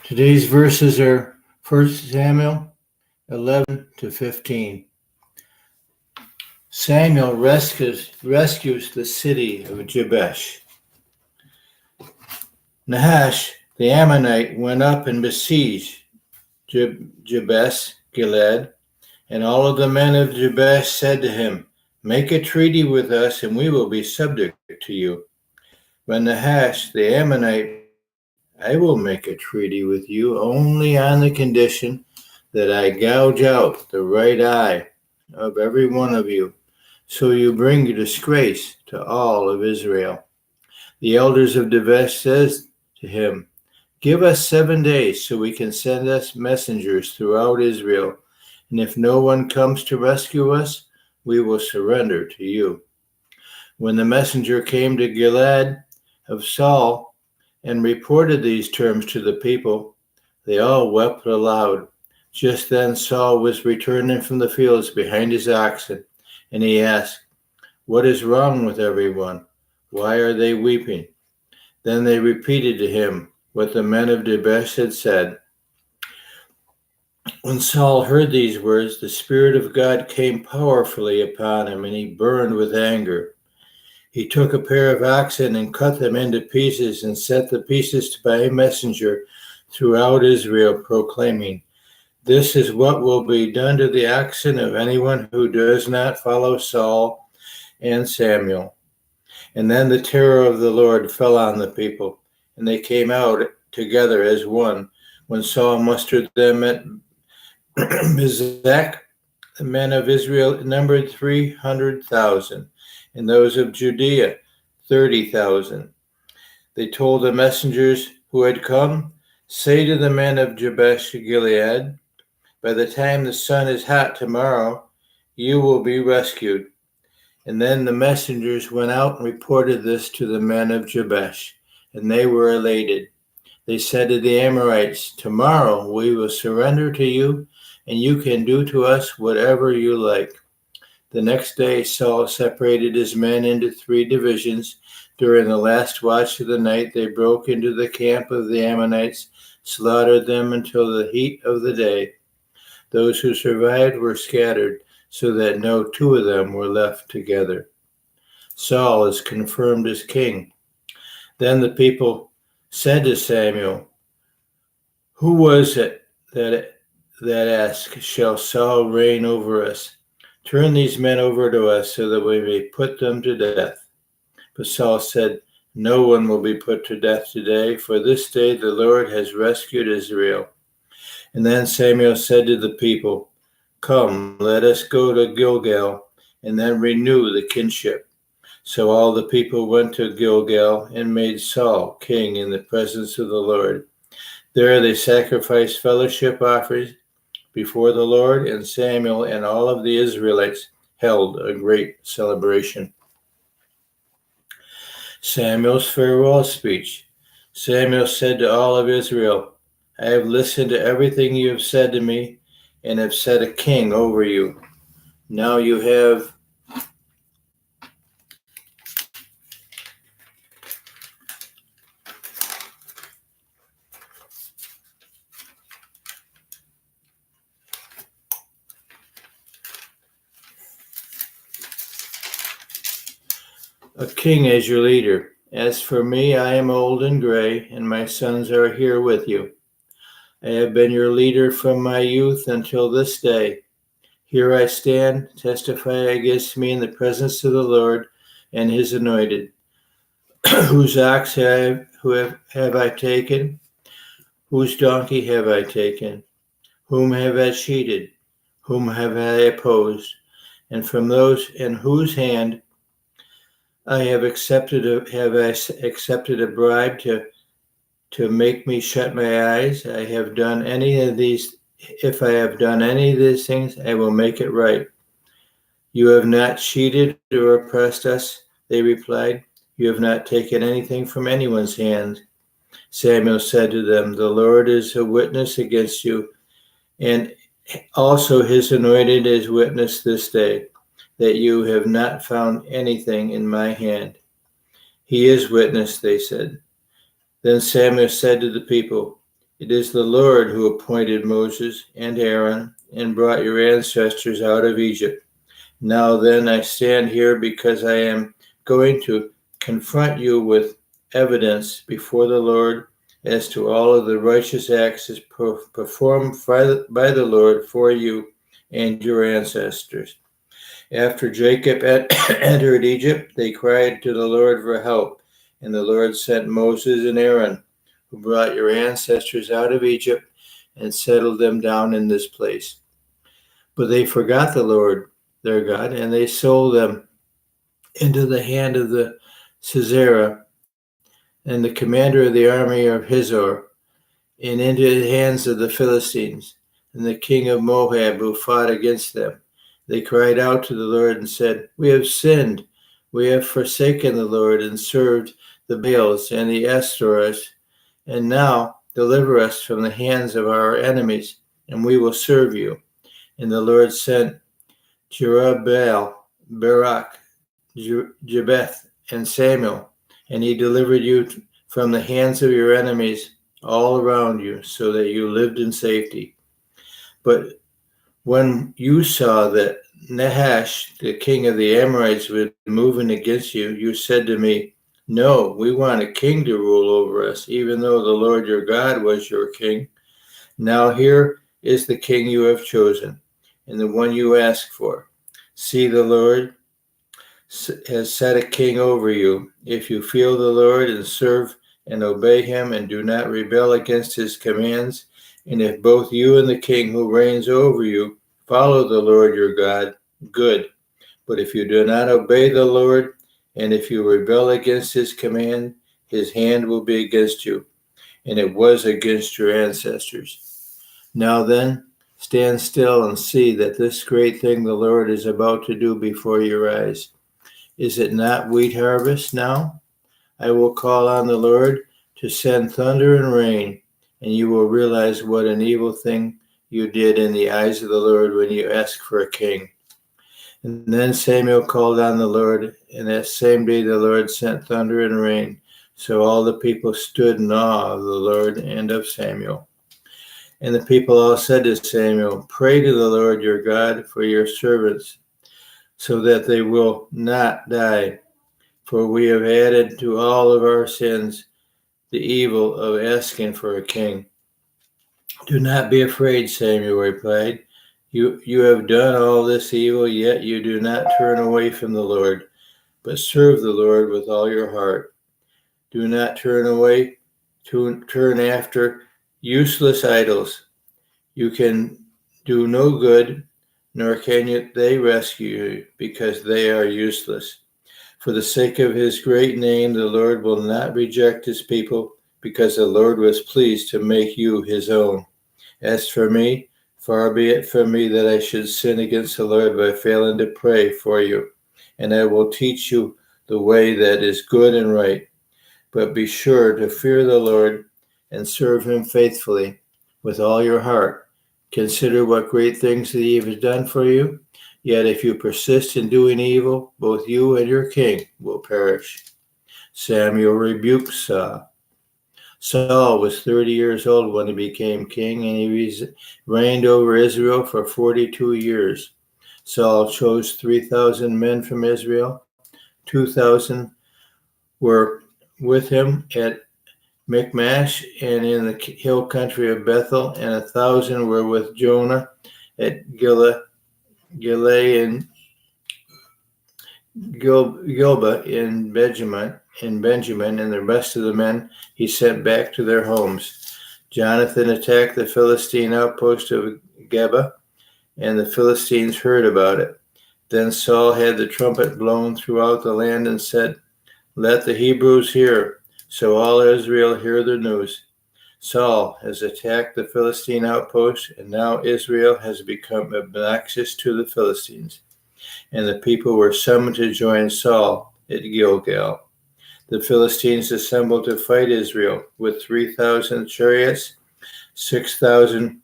Today's verses are 1 Samuel 11 to 15. Samuel rescues the city of Jabesh. Nahash the Ammonite went up and besieged Jabesh Gilead, and all of the men of Jabesh said to him, "Make a treaty with us, and we will be subject to you." But Nahash the Ammonite, "I will make a treaty with you only on the condition that I gouge out the right eye of every one of you, so you bring disgrace to all of Israel." The elders of Jabesh says to him, "Give us 7 days so we can send us messengers throughout Israel, and if no one comes to rescue us, we will surrender to you." When the messenger came to Gilead of Saul and reported these terms to the people, they all wept aloud. Just then Saul was returning from the fields behind his oxen, and he asked, "What is wrong with everyone? Why are they weeping?" Then they repeated to him what the men of Jabesh had said. When Saul heard these words, the Spirit of God came powerfully upon him, and he burned with anger. He took a pair of oxen and cut them into pieces and sent the pieces by a messenger throughout Israel, proclaiming, "This is what will be done to the oxen of anyone who does not follow Saul and Samuel." And then the terror of the Lord fell on the people, and they came out together as one. When Saul mustered them at Bezek, the men of Israel numbered 300,000, and those of Judea 30,000. They told the messengers who had come, "Say to the men of Jabesh Gilead, by the time the sun is hot tomorrow, you will be rescued." And then the messengers went out and reported this to the men of Jabesh, and they were elated. They said to the Amorites, "Tomorrow we will surrender to you, and you can do to us whatever you like." The next day Saul separated his men into 3 divisions. During the last watch of the night, they broke into the camp of the Ammonites, slaughtered them until the heat of the day. Those who survived were scattered, so that no 2 of them were left together. Saul is confirmed as king. Then the people said to Samuel, "Who was it that asked, 'Shall Saul reign over us?' Turn these men over to us so that we may put them to death." But Saul said, "No one will be put to death today, for this day the Lord has rescued Israel." And then Samuel said to the people, "Come, let us go to Gilgal and then renew the kinship." So all the people went to Gilgal and made Saul king in the presence of the Lord. There they sacrificed fellowship offerings before the Lord, and Samuel and all of the Israelites held a great celebration. Samuel's farewell speech. Samuel said to all of Israel, "I have listened to everything you have said to me, and have set a king over you. Now you have a king as your leader. As for me, I am old and gray, and my sons are here with you. I have been your leader from my youth until this day. Here I stand, testify against me in the presence of the Lord and his anointed. Whose ox have I taken? Whose donkey have I taken? Whom have I cheated? Whom have I opposed? And from those in whose hand I have accepted a bribe to make me shut my eyes? If I have done any of these things, I will make it right. You have not cheated or oppressed us, they replied. You have not taken anything from anyone's hand. Samuel said to them, "The Lord is a witness against you, and also his anointed is witness this day, that you have not found anything in my hand." "He is witness," they said. Then Samuel said to the people, It is the Lord who appointed Moses and Aaron and brought your ancestors out of Egypt. Now then, I stand here because I am going to confront you with evidence before the Lord as to all of the righteous acts performed by the Lord for you and your ancestors. After Jacob entered Egypt, they cried to the Lord for help, and the Lord sent Moses and Aaron, who brought your ancestors out of Egypt and settled them down in this place. But they forgot the Lord, their God, and they sold them into the hand of the Sisera and the commander of the army of Hazor, and into the hands of the Philistines, and the king of Moab, who fought against them. They cried out to the Lord and said, "We have sinned. We have forsaken the Lord and served the Baals and the Ashtoreths. And now deliver us from the hands of our enemies, and we will serve you." And the Lord sent Jerubbaal, Barak, Jebeth, and Samuel, and he delivered you from the hands of your enemies all around you, so that you lived in safety. But when you saw that Nahash, the king of the Amorites, was moving against you, you said to me, "No, we want a king to rule over us, even though the Lord your God was your king. Now here is the king you have chosen, and the one you asked for. See, the Lord has set a king over you. If you fear the Lord and serve and obey him and do not rebel against his commands, and if both you and the king who reigns over you follow the Lord your God, good. But if you do not obey the Lord, and if you rebel against his command, his hand will be against you, and it was against your ancestors. Now then, stand still and see that this great thing the Lord is about to do before your eyes. Is it not wheat harvest now? I will call on the Lord to send thunder and rain, and you will realize what an evil thing you did in the eyes of the Lord when you asked for a king. And then Samuel called on the Lord, and that same day the Lord sent thunder and rain. So all the people stood in awe of the Lord and of Samuel. And the people all said to Samuel, "Pray to the Lord your God for your servants, so that they will not die. For we have added to all of our sins the evil of asking for a king." "Do not be afraid," Samuel replied. You have done all this evil, yet you do not turn away from the Lord, but serve the Lord with all your heart. Do not turn away to turn after useless idols. You can do no good, nor can they rescue you, because they are useless. For the sake of his great name, the Lord will not reject his people, because the Lord was pleased to make you his own. As for me, far be it from me that I should sin against the Lord by failing to pray for you, and I will teach you the way that is good and right. But be sure to fear the Lord and serve him faithfully with all your heart. Consider what great things he has done for you. Yet if you persist in doing evil, both you and your king will perish. Samuel rebuked Saul. Saul was 30 years old when he became king, and he reigned over Israel for 42 years. Saul chose 3,000 men from Israel. 2,000 were with him at Michmash and in the hill country of Bethel, and 1,000 were with Jonah at Gilead and Gilba in Benjamin, and the rest of the men he sent back to their homes. Jonathan attacked the Philistine outpost of Geba, and the Philistines heard about it. Then Saul had the trumpet blown throughout the land and said, "Let the Hebrews hear." So all Israel hear the news. Saul has attacked the Philistine outpost, and now Israel has become obnoxious to the Philistines. And the people were summoned to join Saul at Gilgal. The Philistines assembled to fight Israel with 3,000 chariots, 6,000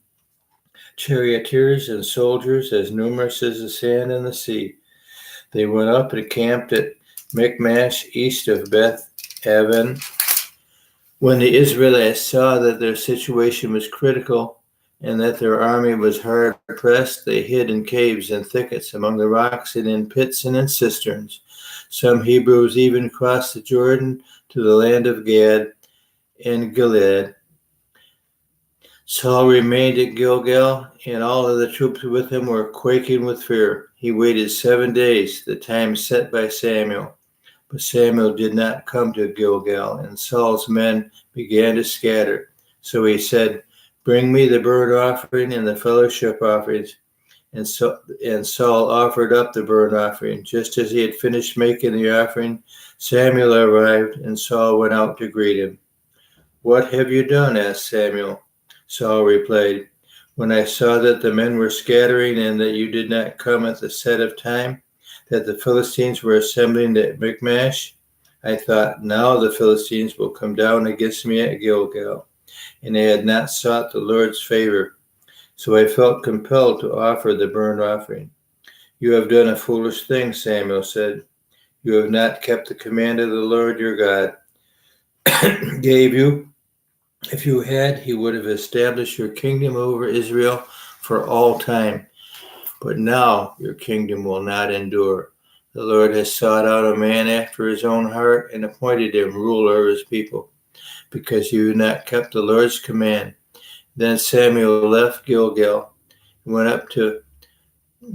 charioteers, and soldiers as numerous as the sand in the sea. They went up and camped at Michmash, east of Beth Aven. When the Israelites saw that their situation was critical and that their army was hard pressed, they hid in caves and thickets among the rocks and in pits and in cisterns. Some Hebrews even crossed the Jordan to the land of Gad and Gilead. Saul remained at Gilgal, and all of the troops with him were quaking with fear. He waited 7 days, the time set by Samuel. But Samuel did not come to Gilgal, and Saul's men began to scatter. So he said, "Bring me the burnt offering and the fellowship offerings." And Saul offered up the burnt offering. Just as he had finished making the offering, Samuel arrived, and Saul went out to greet him. "What have you done?" asked Samuel. Saul replied, "When I saw that the men were scattering and that you did not come at the set of time, that the Philistines were assembling at Michmash, I thought, now the Philistines will come down against me at Gilgal, and they had not sought the Lord's favor. So I felt compelled to offer the burnt offering." "You have done a foolish thing," Samuel said. "You have not kept the command of the Lord your God gave you. If you had, he would have established your kingdom over Israel for all time. But now your kingdom will not endure. The Lord has sought out a man after his own heart and appointed him ruler of his people, because you have not kept the Lord's command." Then Samuel left Gilgal and went up to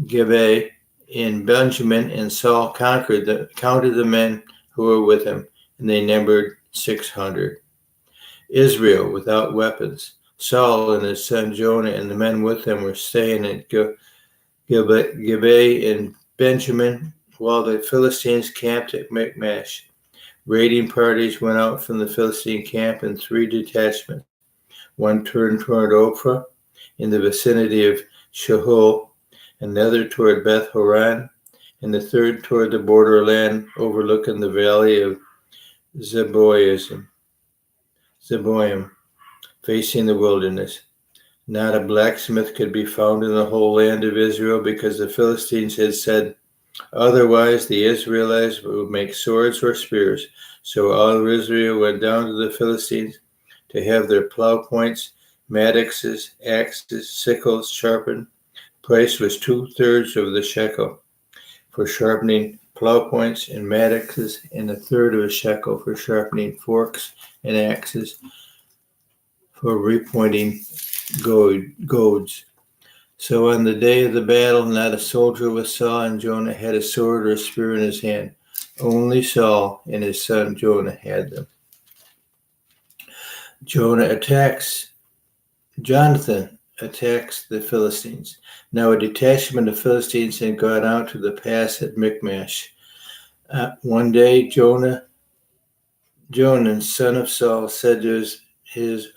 Gibeah in Benjamin, and Saul counted the men who were with him, and they numbered 600. Israel without weapons. Saul and his son Jonah and the men with him were staying at Gibeah in Benjamin, while the Philistines camped at Michmash. Raiding parties went out from the Philistine camp in 3 detachments. One turned toward Ophrah in the vicinity of Shahul, another toward Beth Horon, and the third toward the borderland overlooking the valley of Zeboim, facing the wilderness. Not a blacksmith could be found in the whole land of Israel, because the Philistines had said, "Otherwise the Israelites would make swords or spears." So all of Israel went down to the Philistines to have their plow points, mattocks, axes, sickles sharpened. The price was 2/3 of the shekel for sharpening plow points and mattocks, and 1/3 of a shekel for sharpening forks and axes, for repointing goads. So on the day of the battle, not a soldier was Saul and Jonah had a sword or a spear in his hand. Only Saul and his son Jonah had them. Jonathan attacks the Philistines. Now a detachment of Philistines had gone out to the pass at Michmash. One day, Jonan, son of Saul, said to his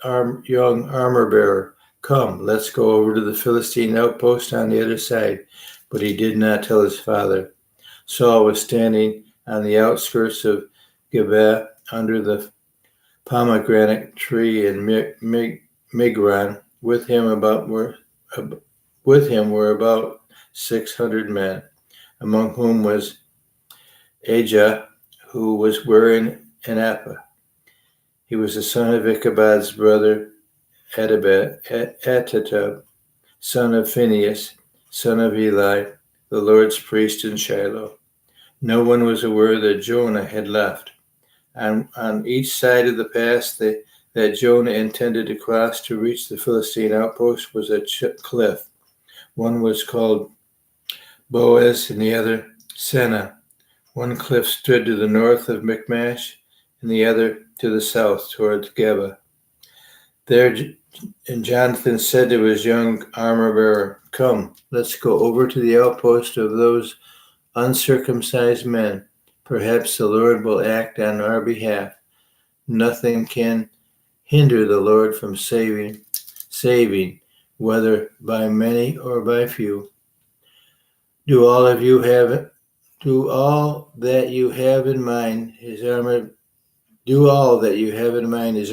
young armor-bearer, "Come, let's go over to the Philistine outpost on the other side." But he did not tell his father. Saul was standing on the outskirts of Gibeah under the pomegranate tree in Migron. With him were about 600 men, among whom was Ajah, who was wearing an ephah. He was the son of Ichabod's brother Ahitub, son of Phinehas, son of Eli, the Lord's priest in Shiloh. No one was aware that Jonah had left. On each side of the pass that Jonah intended to cross to reach the Philistine outpost was a cliff. One was called Boaz and the other Seneh. One cliff stood to the north of Michmash and the other to the south towards Geba. There, and Jonathan said to his young armor-bearer, "Come, let's go over to the outpost of those uncircumcised men. Perhaps the Lord will act on our behalf. Nothing can hinder the Lord from saving, whether by many or by few. Do all that you have in mind," his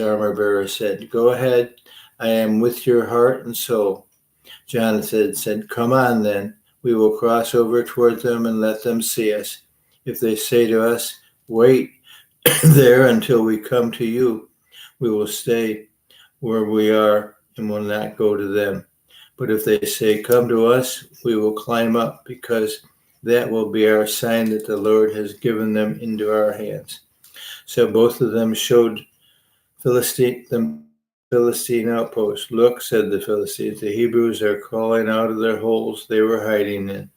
armor-bearer said. "Go ahead, I am with your heart and soul." Jonathan said, "Come on then, we will cross over toward them and let them see us. If they say to us, 'Wait there until we come to you,' We will stay where we are and will not go to them. But if they say, come to us, we will climb up, because that will be our sign that the Lord has given them into our hands. So both of them showed the Philistine outpost. Look, said the Philistines, the Hebrews are crawling out of their holes they were hiding in.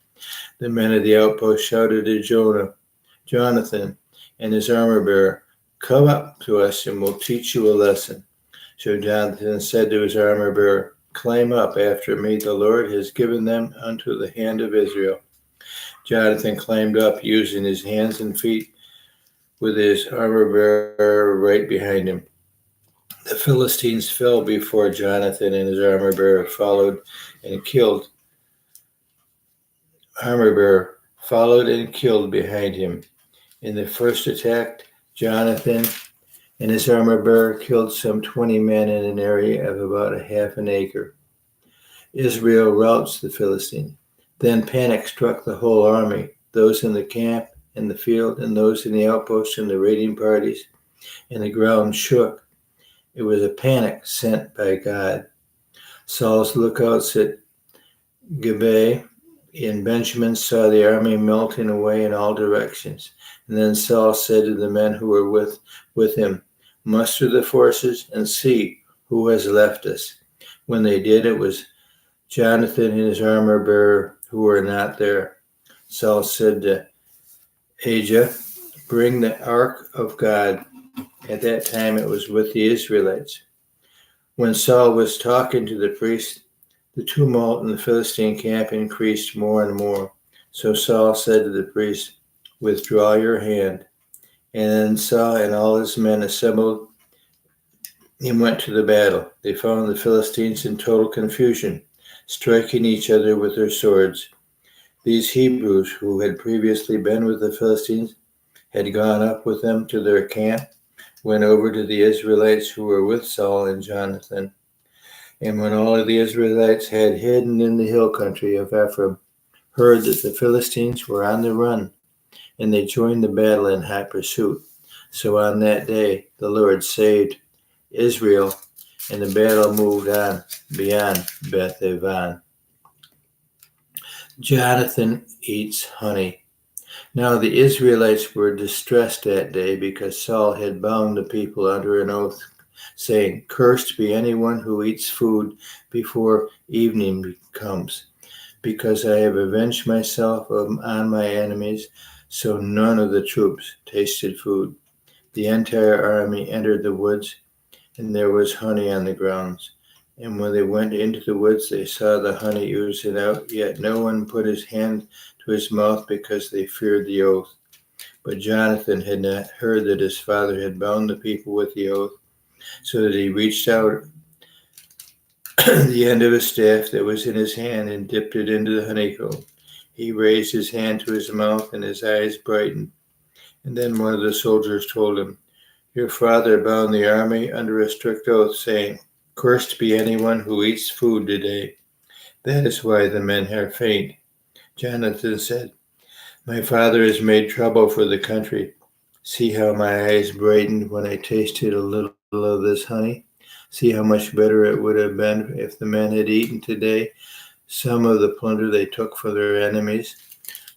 The men of the outpost shouted to Jonathan and his armor bearer, come up to us and we'll teach you a lesson. So Jonathan said to his armor bearer, climb up after me, the Lord has given them unto the hand of Israel. Jonathan climbed up, using his hands and feet, with his armor bearer right behind him. The Philistines fell before Jonathan, and his armor bearer followed and killed behind him. In the first attack, Jonathan and his armor bearer killed some 20 men in an area of about a half an acre. Israel routs the Philistines. Then panic struck the whole army, those in the camp, in the field, and those in the outposts and the raiding parties, and the ground shook. It was a panic sent by God. Saul's lookouts at Gibeah and Benjamin saw the army melting away in all directions. And then Saul said to the men who were with him, muster the forces and see who has left us. When they did, it was Jonathan and his armor bearer who were not there. Saul said to Ahijah, bring the ark of God. At that time it was with the Israelites. When Saul was talking to the priest, the tumult in the Philistine camp increased more and more. So Saul said to the priest, withdraw your hand. And then Saul and all his men assembled and went to the battle. They found the Philistines in total confusion, striking each other with their swords. These Hebrews, who had previously been with the Philistines, had gone up with them to their camp, went over to the Israelites who were with Saul and Jonathan. And when all of the Israelites had hidden in the hill country of Ephraim, heard that the Philistines were on the run, and they joined the battle in hot pursuit. So on that day, the Lord saved Israel, and the battle moved on beyond Beth-aven. Jonathan eats honey. Now the Israelites were distressed that day because Saul had bound the people under an oath, saying, cursed be anyone who eats food before evening comes, because I have avenged myself on my enemies. So none of the troops tasted food. The entire army entered the woods, and there was honey on the grounds. And when they went into the woods, they saw the honey oozing out, yet no one put his hand to his mouth because they feared the oath. But Jonathan had not heard that his father had bound the people with the oath, so that he reached out the end of his staff that was in his hand and dipped it into the honeycomb. He raised his hand to his mouth, and his eyes brightened. And then one of the soldiers told him, your father bound the army under a strict oath, saying, cursed be anyone who eats food today. That is why the men are faint. Jonathan said, my father has made trouble for the country. See how my eyes brightened when I tasted a little of this honey. See how much better it would have been if the men had eaten today some of the plunder they took for their enemies.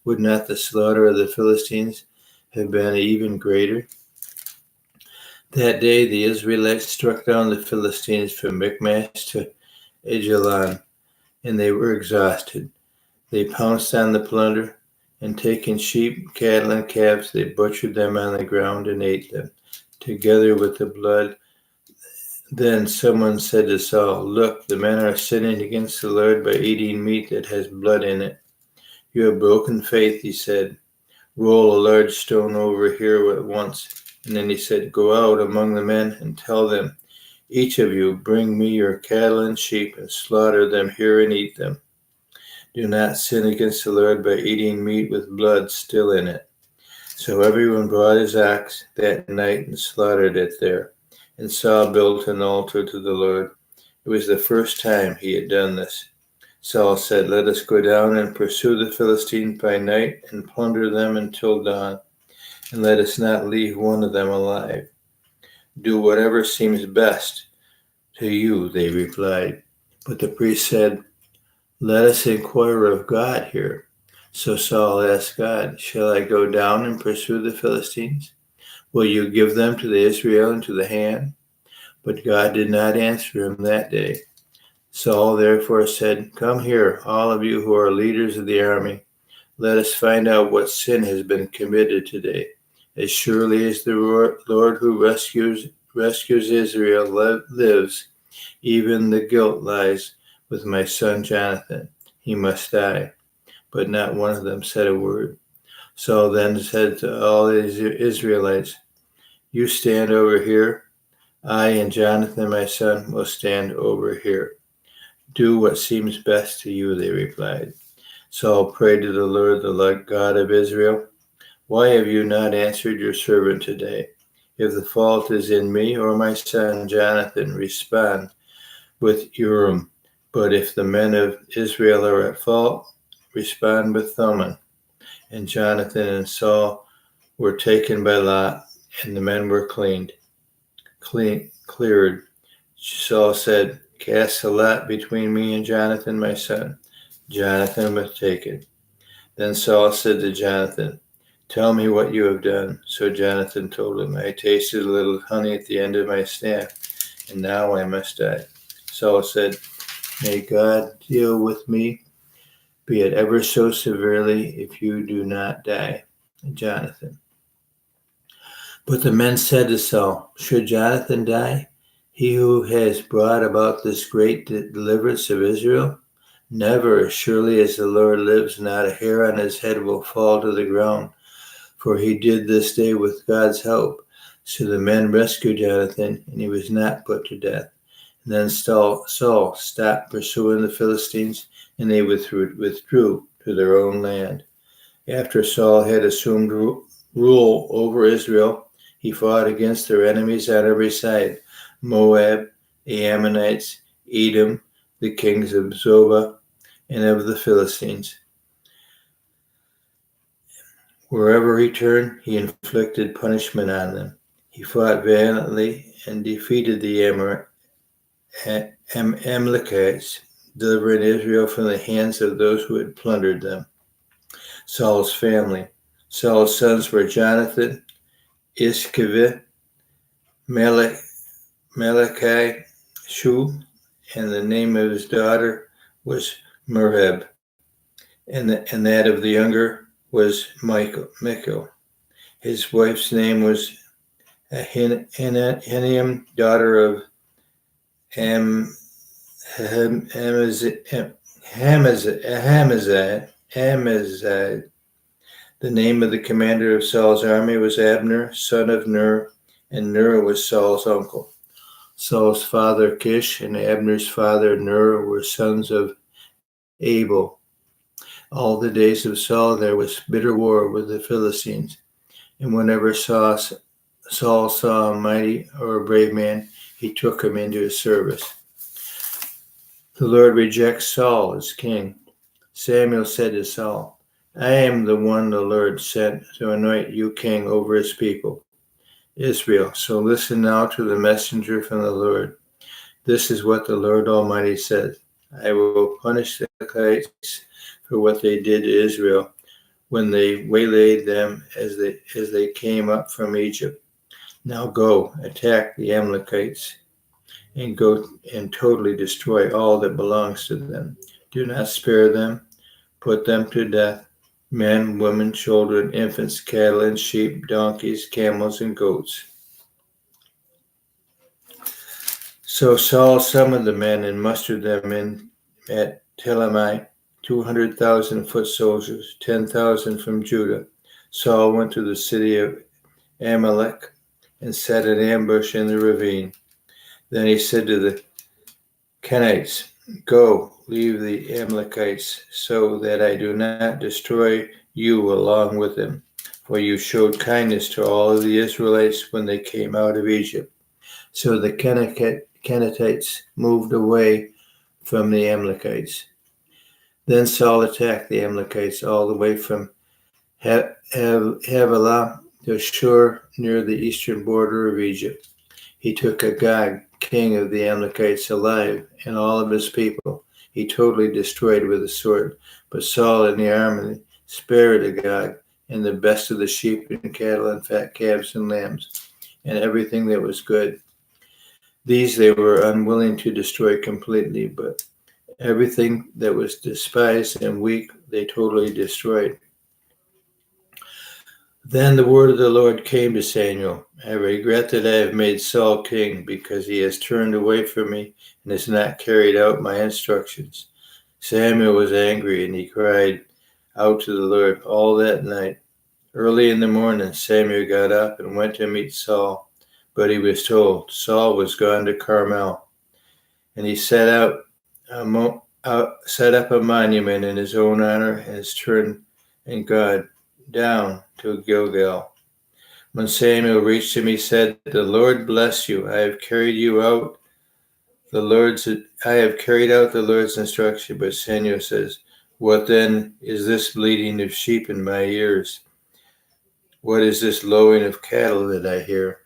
Would not the slaughter of the Philistines have been even greater? That day the Israelites struck down the Philistines from Michmash to Aijalon, and they were exhausted. They pounced on the plunder, and taking sheep, cattle, and calves, they butchered them on the ground and ate them, together with the blood. Then someone said to Saul, look, the men are sinning against the Lord by eating meat that has blood in it. You have broken faith, he said. Roll a large stone over here at once. And then he said, go out among the men and tell them, each of you bring me your cattle and sheep and slaughter them here and eat them. Do not sin against the Lord by eating meat with blood still in it. So everyone brought his ox that night and slaughtered it there. And Saul built an altar to the Lord. It was the first time he had done this. Saul said, let us go down and pursue the Philistines by night and plunder them until dawn, and let us not leave one of them alive. Do whatever seems best to you, they replied. But the priest said, Let us inquire of God here. So Saul asked God, Shall I go down and pursue the Philistines? Will you give them to the Israel into the hand? But God did not answer him that day. Saul therefore said, Come here, all of you who are leaders of the army. Let us find out what sin has been committed today. As surely as the Lord who rescues Israel lives, even the guilt lies with my son Jonathan. He must die. But not one of them said a word. Saul then said to all the Israelites, You stand over here. I and Jonathan, my son, will stand over here. Do what seems best to you, they replied. Saul prayed to the Lord, the God of Israel. Why have you not answered your servant today? If the fault is in me or my son Jonathan, respond with Urim. But if the men of Israel are at fault, respond with Thummim. And Jonathan and Saul were taken by lot, and the men were cleared. Saul said, Cast a lot between me and Jonathan, my son. Jonathan was taken. Then Saul said to Jonathan, Tell me what you have done. So Jonathan told him, I tasted a little honey at the end of my staff, and now I must die. Saul said, May God deal with me, be it ever so severely, if you do not die. Jonathan. But the men said to Saul, Should Jonathan die, he who has brought about this great deliverance of Israel? Never, surely as the Lord lives, not a hair on his head will fall to the ground, for he did this day with God's help. So the men rescued Jonathan, and he was not put to death. And then Saul stopped pursuing the Philistines, and they withdrew to their own land. After Saul had assumed rule over Israel, he fought against their enemies on every side: Moab, the Ammonites, Edom, the kings of Zobah, and of the Philistines. Wherever he turned, he inflicted punishment on them. He fought valiantly and defeated the Amalekites, delivering Israel from the hands of those who had plundered them. Saul's family. Saul's sons were Jonathan, Ishkeveh, Malachi, Shu, and the name of his daughter was Merab, and that of the younger was Michal. His wife's name was Ahinoam, daughter of Amazad. The name of the commander of Saul's army was Abner, son of Ner, and Ner was Saul's uncle. Saul's father Kish and Abner's father Ner were sons of Abel. All the days of Saul there was bitter war with the Philistines, and whenever Saul saw a mighty or a brave man, he took him into his service. The Lord rejects Saul as king. Samuel said to Saul, I am the one the Lord sent to anoint you king over his people, Israel. So listen now to the messenger from the Lord. This is what the Lord Almighty says. I will punish the Amalekites for what they did to Israel when they waylaid them as they came up from Egypt. Now go, attack the Amalekites, and go and totally destroy all that belongs to them. Do not spare them. Put them to death. Men, women, children, infants, cattle, and sheep, donkeys, camels, and goats. So Saul summoned the men and mustered them in at Telamai, 200,000 foot soldiers, 10,000 from Judah. Saul went to the city of Amalek and set an ambush in the ravine. Then he said to the Kenites, Go, leave the Amalekites, so that I do not destroy you along with them. For you showed kindness to all of the Israelites when they came out of Egypt. So the Kenites moved away from the Amalekites. Then Saul attacked the Amalekites all the way from Havilah to Shur near the eastern border of Egypt. He took Agag, king of the Amalekites, alive, and all of his people. He totally destroyed with a sword. But Saul and the army spared Agag and the best of the sheep and cattle and fat calves and lambs, and everything that was good. These they were unwilling to destroy completely, but everything that was despised and weak they totally destroyed. Then the word of the Lord came to Samuel. I regret that I have made Saul king, because he has turned away from me and has not carried out my instructions. Samuel was angry, and he cried out to the Lord all that night. Early in the morning, Samuel got up and went to meet Saul, but he was told Saul was gone to Carmel. And he set up a monument in his own honor and has turned and gone down to Gilgal. When Samuel reached him, he said, "The Lord bless you. I have carried out the Lord's instruction." But Samuel says, "What then is this bleating of sheep in my ears? What is this lowing of cattle that I hear?"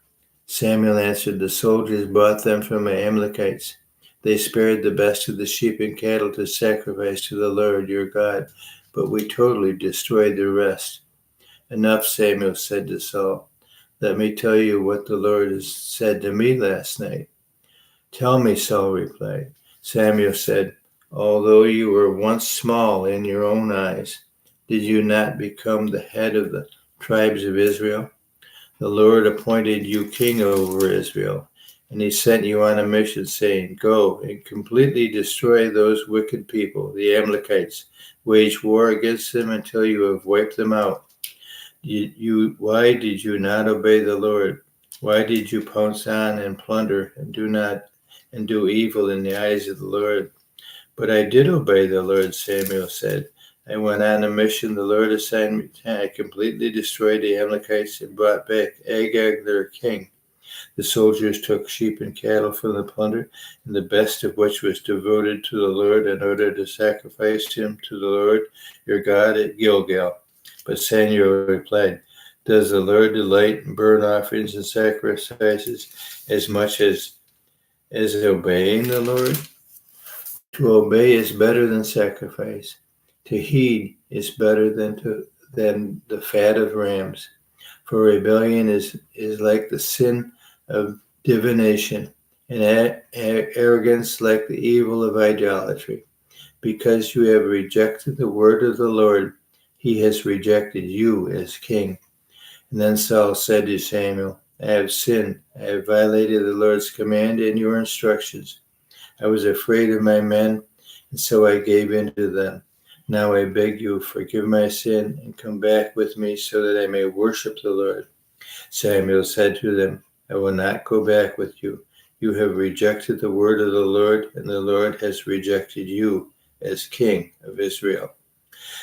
Samuel answered, "The soldiers bought them from the Amalekites. They spared the best of the sheep and cattle to sacrifice to the Lord your God, but we totally destroyed the rest." "Enough," Samuel said to Saul. "Let me tell you what the Lord has said to me last night." "Tell me," Saul replied. Samuel said, "Although you were once small in your own eyes, did you not become the head of the tribes of Israel? The Lord appointed you king over Israel, and he sent you on a mission, saying, 'Go and completely destroy those wicked people, the Amalekites. Wage war against them until you have wiped them out.' Why did you not obey the Lord? Why did you pounce on and plunder and do evil in the eyes of the Lord?" "But I did obey the Lord," Samuel said. "I went on a mission the Lord assigned me. I completely destroyed the Amalekites and brought back Agag their king. The soldiers took sheep and cattle from the plunder, and the best of which was devoted to the Lord, in order to sacrifice him to the Lord your God at Gilgal." But Samuel replied, "Does the Lord delight in burnt offerings and sacrifices as much as obeying the Lord? To obey is better than sacrifice. To heed is better than the fat of rams. For rebellion is like the sin of divination, and arrogance like the evil of idolatry. Because you have rejected the word of the Lord, he has rejected you as king." And then Saul said to Samuel, "I have sinned. I have violated the Lord's command and your instructions. I was afraid of my men, and so I gave in to them. Now I beg you, forgive my sin and come back with me so that I may worship the Lord." Samuel said to them, "I will not go back with you. You have rejected the word of the Lord, and the Lord has rejected you as king of Israel."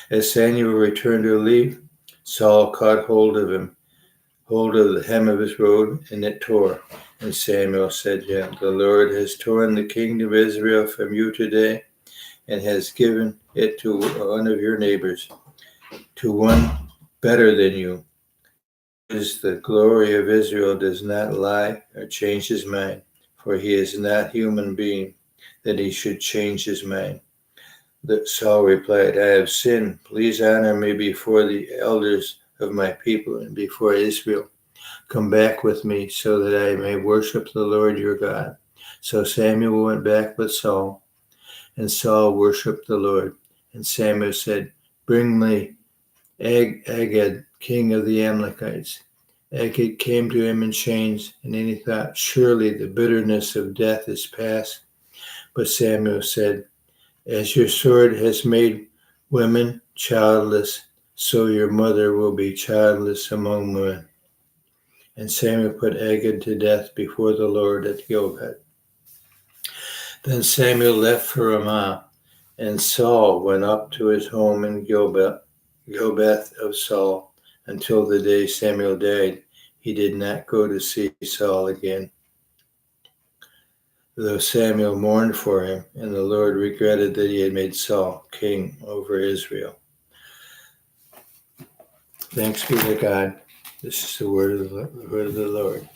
As Samuel returned to leave, Saul caught hold of the hem of his robe, and it tore. And Samuel said to him, "The Lord has torn the kingdom of Israel from you today, and has given it to one of your neighbors, to one better than you. Because the glory of Israel does not lie or change his mind, for he is not a human being, that he should change his mind." Saul replied, "I have sinned. Please honor me before the elders of my people and before Israel. Come back with me so that I may worship the Lord your God." So Samuel went back with Saul, and Saul worshipped the Lord. And Samuel said, "Bring me Agag, king of the Amalekites." Agag came to him in chains, and then he thought, "Surely the bitterness of death is past." But Samuel said, "As your sword has made women childless, so your mother will be childless among women." And Samuel put Agag to death before the Lord at Gilgal. Then Samuel left for Ramah, and Saul went up to his home in Gilbeth of Saul. Until the day Samuel died, he did not go to see Saul again, though Samuel mourned for him, and the Lord regretted that he had made Saul king over Israel. Thanks be to God. This is the word of the Lord.